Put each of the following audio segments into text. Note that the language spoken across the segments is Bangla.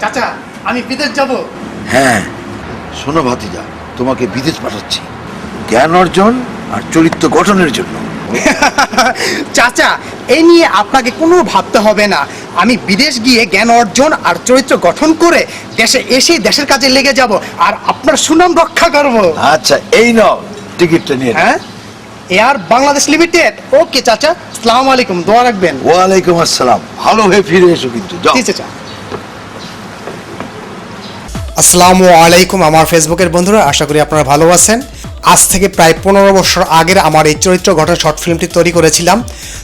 চাচা, আমি বিদেশ যাব। হ্যাঁ, শোনো ভাতিজা, তোমাকে বিদেশ পাঠাচ্ছি জ্ঞান অর্জন আর চরিত্র গঠনের জন্য। চাচা, এই নিয়ে আপনাকে কোনো ভাবতে হবে না। আমি বিদেশ গিয়ে জ্ঞান অর্জন আর চরিত্র গঠন করে দেশে এসে দেশের কাজে লেগে যাব আর আপনার সুনাম রক্ষা করব। আচ্ছা, এই নাও টিকিটটা নিয়ে নাও। হ্যাঁ, এয়ার বাংলাদেশ লিমিটেড। ওকে চাচা, আসসালামু আলাইকুম, দোয়া রাখবেন। ওয়ালাইকুম আসসালাম, ভালো হয়ে ফিরে এসো কিন্তু। যাও। জি চাচা। আসসালামু আলাইকুম আমার ফেসবুকের বন্ধুরা, আশা করি আপনারা ভালো আছেন। আজ থেকে প্রায় 15 বছর আগের আমার এই চরিত্র গঠন শর্ট ফিল্মটি তৈরি করেছিলাম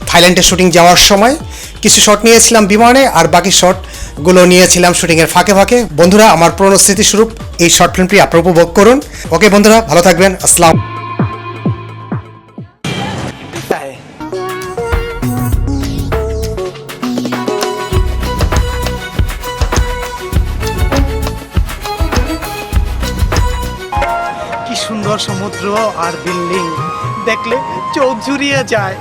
থাইল্যান্ডে শুটিং যাওয়ার সময়। কিছু শট নিয়েছিলাম বিমানে আর বাকি শটগুলো নিয়েছিলাম শুটিংয়ের ফাঁকে ফাঁকে। বন্ধুরা, আমার পুরনো স্মৃতিস্বরূপ এই শর্ট ফিল্মটি আপনারা উপভোগ করুন। ওকে বন্ধুরা, ভালো থাকবেন। আসসালাম। কি সুন্দর সমুদ্র আর বিল্ডিং, দেখলে চোখ জুড়িয়ে যায়।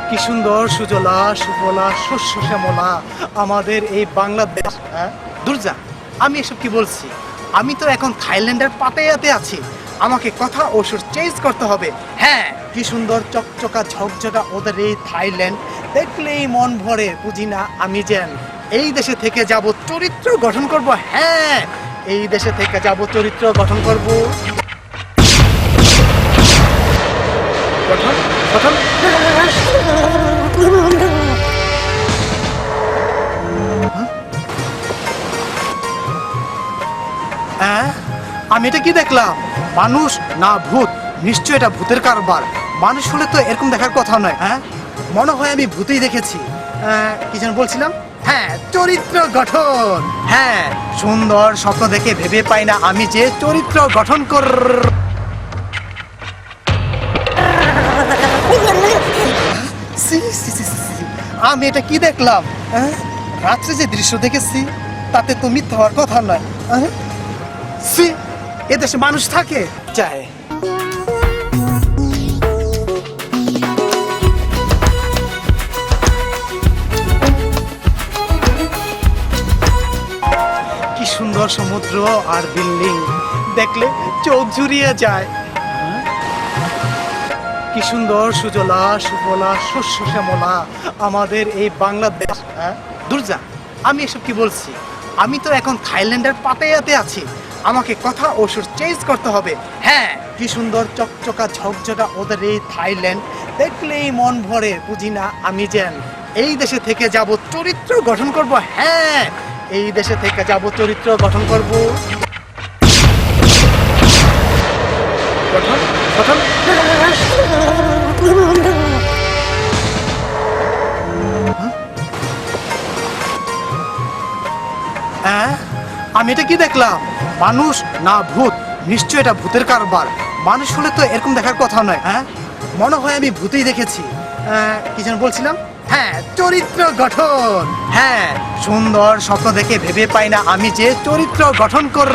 কি সুন্দর সুজলা সুফলা শস্য শ্যামলা আমাদের এই বাংলাদেশ। দুর্জা, আমি এসব কি বলছি? আমি তো এখন থাইল্যান্ডের পাটায়াতে আছি। আমাকে কথা ও সুর চেঞ্জ করতে হবে। হ্যাঁ, কি সুন্দর চকচকা ঝকঝকা ওদের এই থাইল্যান্ড, দেখলেই মন ভরে। বুঝি না আমি যেন এই দেশে থেকে যাব, চরিত্র গঠন করব। হ্যাঁ, এই দেশে থেকে যাব, চরিত্র গঠন করব। গঠন গঠন আমি এটা কি দেখলাম? মানুষ না ভূত? নিশ্চয় এটা ভূতের কারবার। মানুষ হলে তো এরকম দেখার কথা নয়। হ্যাঁ, মনে হয় আমি ভূতেই দেখেছি। কি যেন বলছিলাম? হ্যাঁ, চরিত্র গঠন। হ্যাঁ, সুন্দর স্বপ্ন দেখে ভেবে পাই না আমি যে চরিত্র গঠন কর। আমি এটা কি দেখলাম? রাত্রে যে দৃশ্য দেখেছি তাতে তো মিথ্যা হওয়ার কথা নয়। এদেশে মানুষ থাকে চায়। কি সুন্দর সমুদ্র আর বিল্ডিং, দেখলে চোখ জুড়িয়ে যায়। কি সুন্দর সুজলা সুফলা শস্য শ্যামলা আমাদের এই বাংলাদেশ। দুর্জা, আমি এসব কি বলছি? আমি তো এখন থাইল্যান্ডের পাটায়াতে আছি। আমাকে কথা ও সুর চেঞ্জ করতে হবে। হ্যাঁ, কি সুন্দর চকচকা ঝকঝকা ওদের এই থাইল্যান্ড, দেখলেই মন ভরে। বুঝি না আমি যেন এই দেশে থেকে যাব, চরিত্র গঠন করব। হ্যাঁ, এই দেশে থেকে যাব, চরিত্র গঠন করব। গঠন গঠন আমি এটা কি দেখলাম? মানুষ না ভূত? নিশ্চয় এটা ভূতের কারবার। মানুষ হলে তো এরকম দেখার কথা নয়। হ্যাঁ, মনে হয় আমি ভূতেই দেখেছি। কি যেন বলছিলাম? হ্যাঁ, চরিত্র গঠন। হ্যাঁ, সুন্দর স্বপ্ন দেখে ভেবে পাই না আমি যে চরিত্র গঠন কর।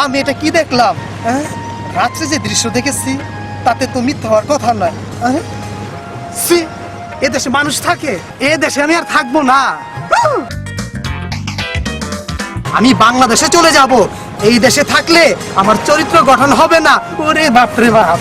আমি এটা কি দেখলাম? রাত্রে যে দৃশ্য দেখেছি তাতে তো মিথ্যা হওয়ার কথা নয়। এদেশে মানুষ থাকে? এ দেশে আমি আর থাকবো না। আমি বাংলাদেশে চলে যাব। এই দেশে থাকলে আমার চরিত্র গঠন হবে না। ওরে বাপরে বাপ।